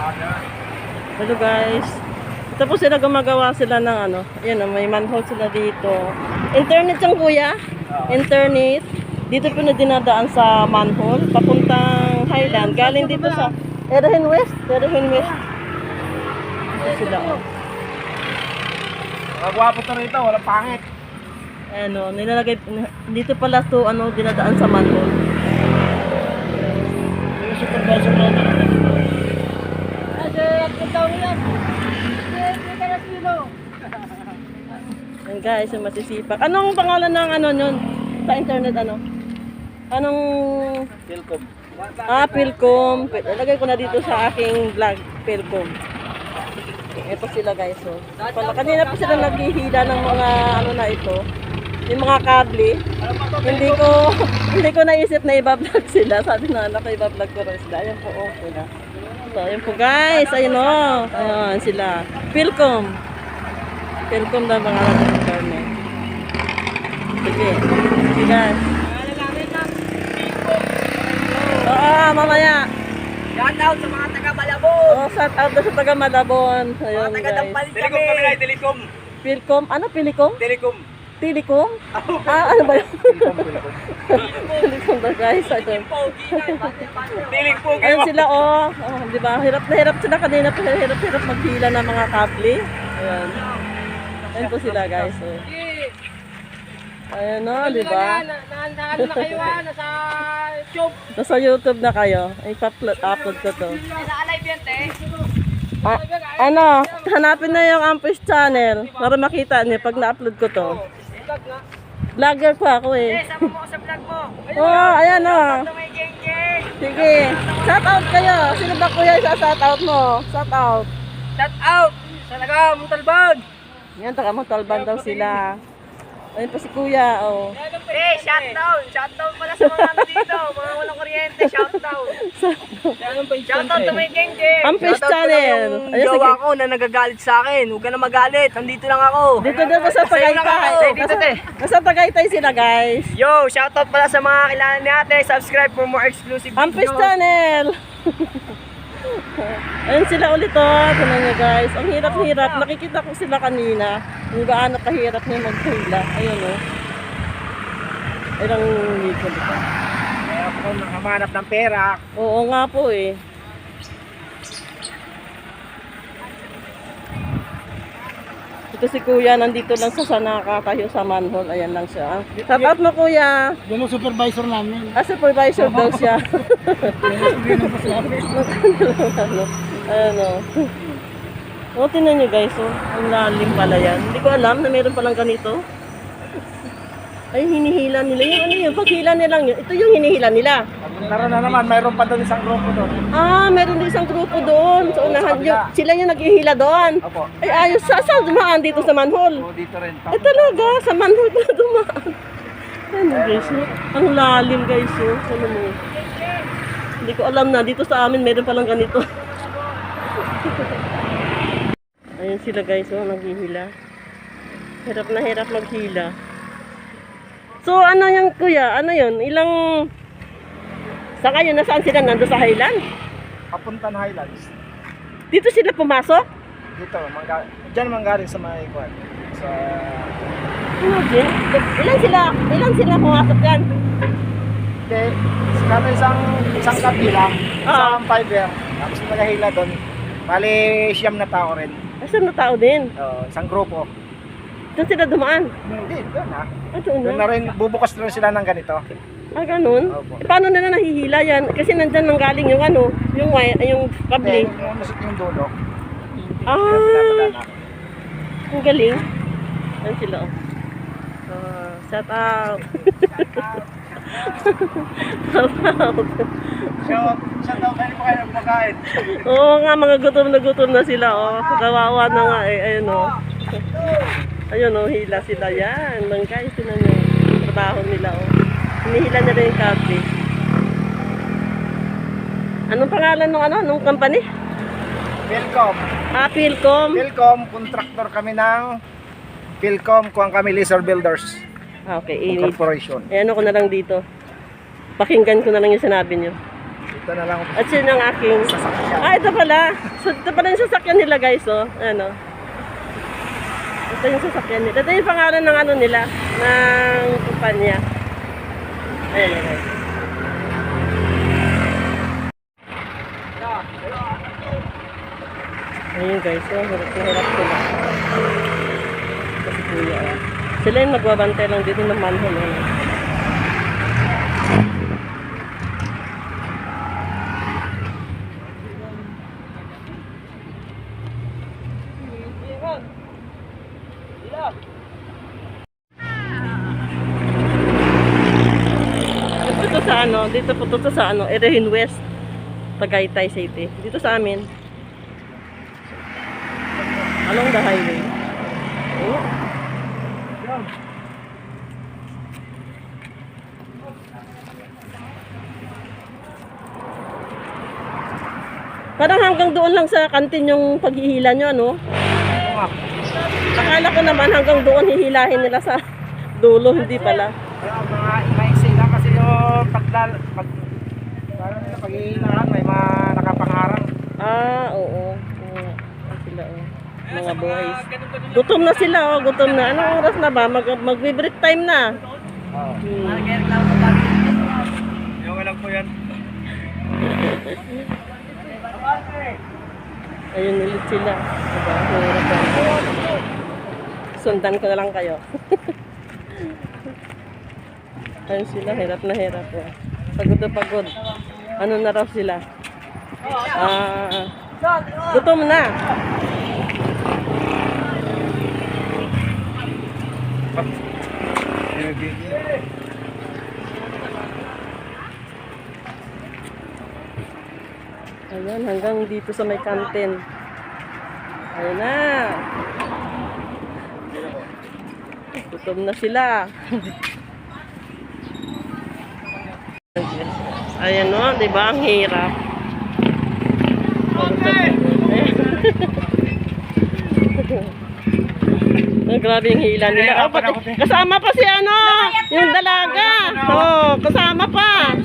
Hello guys. Tapos sila gumagawa sila ng ano. Ayan, may manhole sila dito. Internet yung kuya? Internet. Dito po na dinadaan sa manhole. Papuntang Highland. Galing dito sa Erahin West. Erahin West. Ayan sila. Magwapo to rito, walang pangit. Ano, nilalagay dito pala to ano dinadaan sa manhole. Yung supervisor natin. Ayan guys, yung masisipak. Anong pangalan ng ano yun? Sa internet ano? Anong... Telcom. Pilcom. Ilagay ko na dito sa aking vlog, Pilcom. Ito sila guys, so. Kanina pa sila naghihila ng mga ano na ito. Yung mga kable. Hindi ko naisip na i-vlog sila. Sabi na anak, i-vlog ko rin sila. Ayan po, okay na. So, ayan po guys, ayun o. Ayan sila. Pilcom. Pilcom na mga natin ng internet. Sige. Sige guys. Oo, mamaya. Shout out sa mga taga Malabon. Oh, shout out sa taga Malabon. Ayun Mga taga guys. Dampalit Telecom kami. kami na, Telecom. Pilcom. Ano Pilicom? Telecom. Tilicom? Ano ba yun? Tilicom ba guys? Ito. Teling po kayo. Ayun sila oh. Di ba? Hirap na hirap sila kanina pa. Hirap maghila ng mga kable. Ayun. Ayun po sila guys. Oh. Ayun o, di ba? Ano na kayo nasa YouTube. Nasa YouTube na kayo. I-upload ko to. Nasa Alive yan, te. Ano, hanapin na yung Ampus channel para makita niyo pag na-upload ko to. Vlogger ko ako eh. Sama mo ako sa vlog mo. Oh, ayan o. Ito may geng-geng. Sige, shout out kayo. Sino ba kuya sa shout out mo? Shout out. Shout out sa taga Montalban. Yan, taga Montalban daw sila. Ayun pa si kuya, oh. Shout out. Shout out pala sa mga ano dito. Mga walang kuryente. Shout out. Shout out to may geng-geng. Ampus channel. Yung Ayun, sige. jowa ko na nagagalit sa akin. Huwag ka na magalit. Nandito lang ako. Dito daw sa Tagaytay. Dito, te. Nasa Tagaytay sila, guys. Yo, shout out pala sa mga kilala natin. Subscribe for more exclusive Ampus videos. channel. Ayun sila ulit oh. Tignan nyo guys. Ang hirap-hirap. Nakikita ko sila kanina. Kung gaano kahirap niya maghula. Ayun oh. Ilang likod ito. Kaya ako nakamanap ng pera. Oo nga po eh. Ito si kuya. Nandito lang sa nakatayo sa manhole. Ayan lang siya. Shout out mo kuya. Yung supervisor namin. Supervisor daw siya. Ano. O, tinan nyo guys, oh. Ang lalim pala yan. Hindi ko alam na meron palang ganito. Ay, hinihila nila. Yung ano yun, paghila nilang yun. Ito yung hinihila nila. Naroon na naman, mayroon pa doon isang grupo doon. Meron din isang grupo doon. So, unahan yung, sila yung naghihila doon. Opo. Ay, ayos. Saan dumaan dito sa manhole? O, dito rin. Ay, talaga. Sa manhole pala dumaan. Ano guys, oh. Ang lalim guys, oh. Ano mo? Hindi ko alam na. Dito sa amin, meron palang ganito. Ayan sila guys, oh, naghihila. Hirap na hirap maghila. So, ano yung kuya? Ano yun? Ilang... Saan kayo? Nasaan sila? Nando sa Highland? Papuntan Highlands. Dito sila pumasok? Dito, dyan manggaling sa mga ikuan. Sa... Imagine. Ilan sila pumasok yan? Hindi, kami isang kabilang, isang fiber. Tapos nagahila doon. Bali, siyam na tao rin. Asan na tao din? Isang grupo. Doon sila dumaan? Hindi, doon na. Doon Doon na rin, bubukas na rin sila ng ganito. Ganun? Opo. Paano nila nahihila yan? Kasi nandyan nang galing yung ano, yung wire, yung kable. Yung musik yung dulo. Ah, ang galing. Ayan sila, oh. Shout out. Shout out. Siya daw, kayo pa kayo kumakain. Oo nga, mga gutom na sila, oh. Kawawa na nga, eh. Ayun, oh. Ayun, oh, hila sila. Yan. Lang guys, tinan nyo. Yung trabaho nila, oh. Hinihila nila yung kable. Anong pangalan nung company? Pilcom. Pilcom. Pilcom, contractor kami ng Pilcom, kuwang kami Laser Builders Okay, Corporation. ano ko na lang dito. Pakinggan ko na lang yung sinabi nyo. Ito na lang ako. At yun ang aking... Sasakyan. Ah, ito pala. So, ito pala yung sasakyan nila guys, oh. Ano. Ito yung sasakyan nila. Ito yung pangalan ng ano nila, ng kumpanya. Ayan na guys. Ayun guys, oh. Hirap na hirap sila. Kasi kuya, oh. Sila yung nagbabantay lang dito ng manhole, oh. Dito sa ano, dito po to sa ano, Erehin West, Tagaytay City. Dito sa amin. Along the highway. Oh. Parang hanggang doon lang sa kantin yung paghihila nyo, ano? Oo nga. Akala ko naman hanggang doon hihilahin nila sa dulo, hindi pala. Kaya mga maiksi lang kasi yung parang nila pag-iilangan may mga nakapangarang. Ah, oo. Oo. Ah, sila, oh. Mga boys. Gutom na sila, oh. Gutom na. Anong oras na ba? Magbe-break time na. Oo. Yung alam ko yan. Ayun ulit sila. Diba? Hirap na. Sundan ko na lang kayo. Ayun sila, hirap na hirap. Oh. Pagod na pagod. Ano na raw sila? Gutom na. Ayan, hanggang dito sa may kantin. Ayun na. Gutom na sila. Ayan o, di ba? Ang hirap. Oh, grabe yung hila nila. Oh, kasama pa si ano, yung dalaga. Oh, kasama pa.